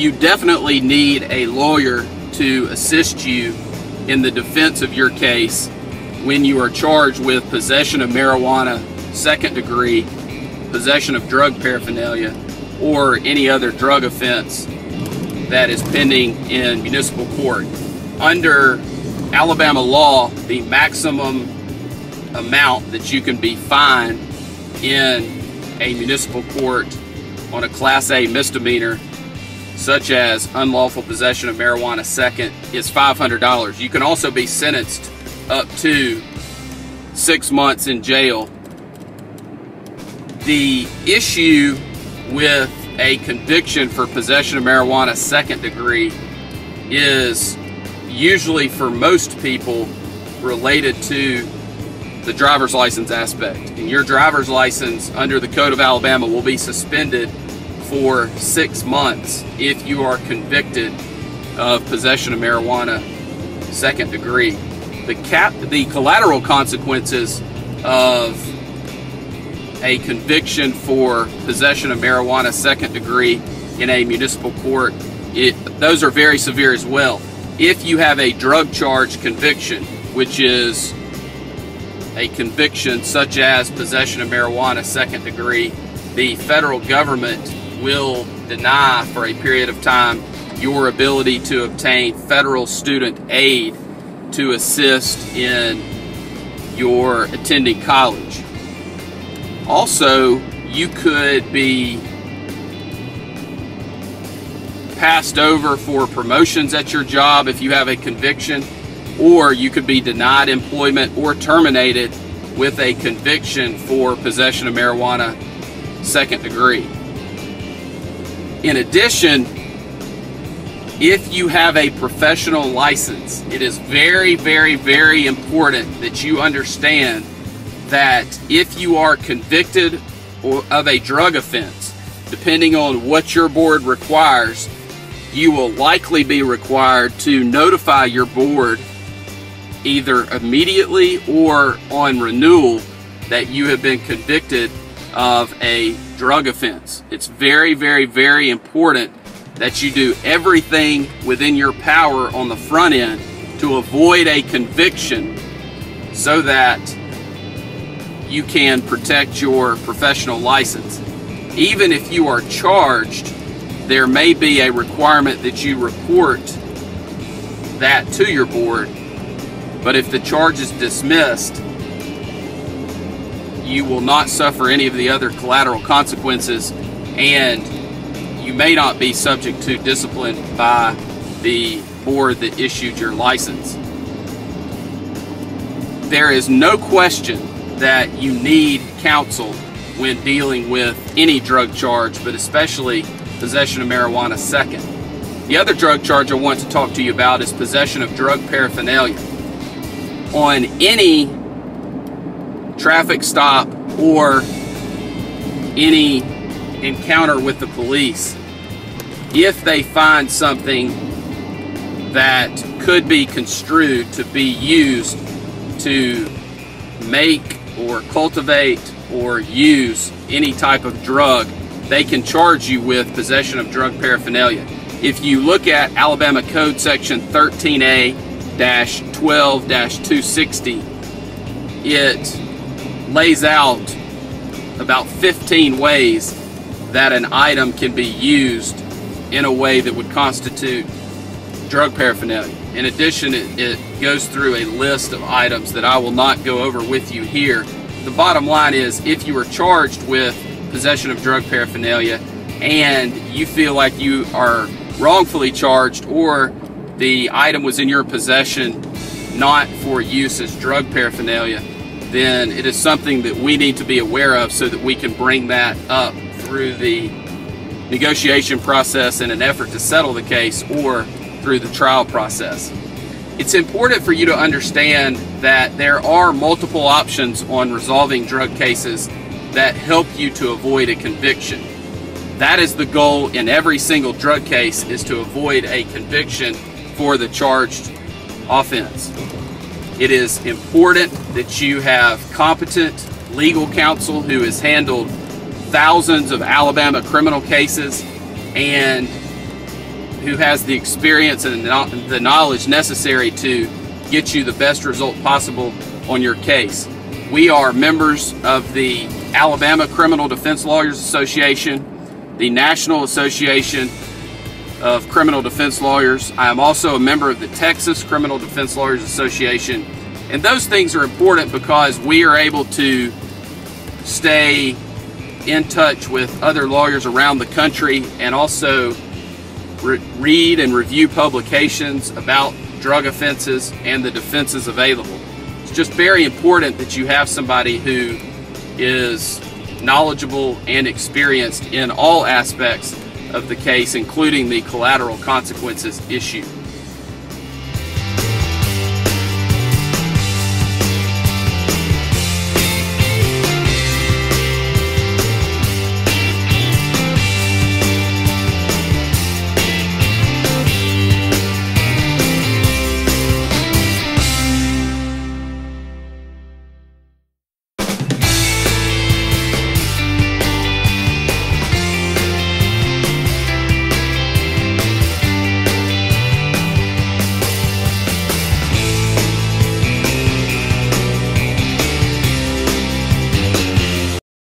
you definitely need a lawyer to assist you in the defense of your case when you are charged with possession of marijuana, second degree, possession of drug paraphernalia, or any other drug offense that is pending in municipal court. Under Alabama law, the maximum amount that you can be fined in a municipal court on a Class A misdemeanor, such as unlawful possession of marijuana second, is $500. You can also be sentenced up to 6 months in jail. The issue with a conviction for possession of marijuana second degree is usually, for most people, related to the driver's license aspect. And your driver's license under the Code of Alabama will be suspended for 6 months if you are convicted of possession of marijuana second degree. The collateral consequences of a conviction for possession of marijuana second degree in a municipal court, those are very severe as well. If you have a drug charge conviction, which is a conviction such as possession of marijuana second degree, the federal government will deny for a period of time your ability to obtain federal student aid to assist in your attending college. Also, you could be passed over for promotions at your job if you have a conviction, or you could be denied employment or terminated with a conviction for possession of marijuana second degree. In addition, if you have a professional license, it is very, very, very important that you understand that if you are convicted of a drug offense, depending on what your board requires, you will likely be required to notify your board either immediately or on renewal that you have been convicted of a drug offense. It's very, very, very important that you do everything within your power on the front end to avoid a conviction so that you can protect your professional license. Even if you are charged, there may be a requirement that you report that to your board, but if the charge is dismissed, you will not suffer any of the other collateral consequences, and you may not be subject to discipline by the board that issued your license. There is no question that you need counsel when dealing with any drug charge, but especially possession of marijuana second. The other drug charge I want to talk to you about is possession of drug paraphernalia. On any traffic stop or any encounter with the police, if they find something that could be construed to be used to make or cultivate or use any type of drug, they can charge you with possession of drug paraphernalia. If you look at Alabama Code Section 13A-12-260, it lays out about 15 ways that an item can be used in a way that would constitute drug paraphernalia. In addition, it goes through a list of items that I will not go over with you here. The bottom line is, if you are charged with possession of drug paraphernalia and you feel like you are wrongfully charged, or the item was in your possession not for use as drug paraphernalia, then it is something that we need to be aware of so that we can bring that up through the negotiation process in an effort to settle the case, or through the trial process. It's important for you to understand that there are multiple options on resolving drug cases that help you to avoid a conviction. That is the goal in every single drug case, is to avoid a conviction for the charged offense. It is important that you have competent legal counsel who has handled thousands of Alabama criminal cases and who has the experience and the knowledge necessary to get you the best result possible on your case. We are members of the Alabama Criminal Defense Lawyers Association, the National Association of Criminal Defense Lawyers. I am also a member of the Texas Criminal Defense Lawyers Association. And those things are important because we are able to stay in touch with other lawyers around the country and also read and review publications about drug offenses and the defenses available. It's just very important that you have somebody who is knowledgeable and experienced in all aspects of the case, including the collateral consequences issue.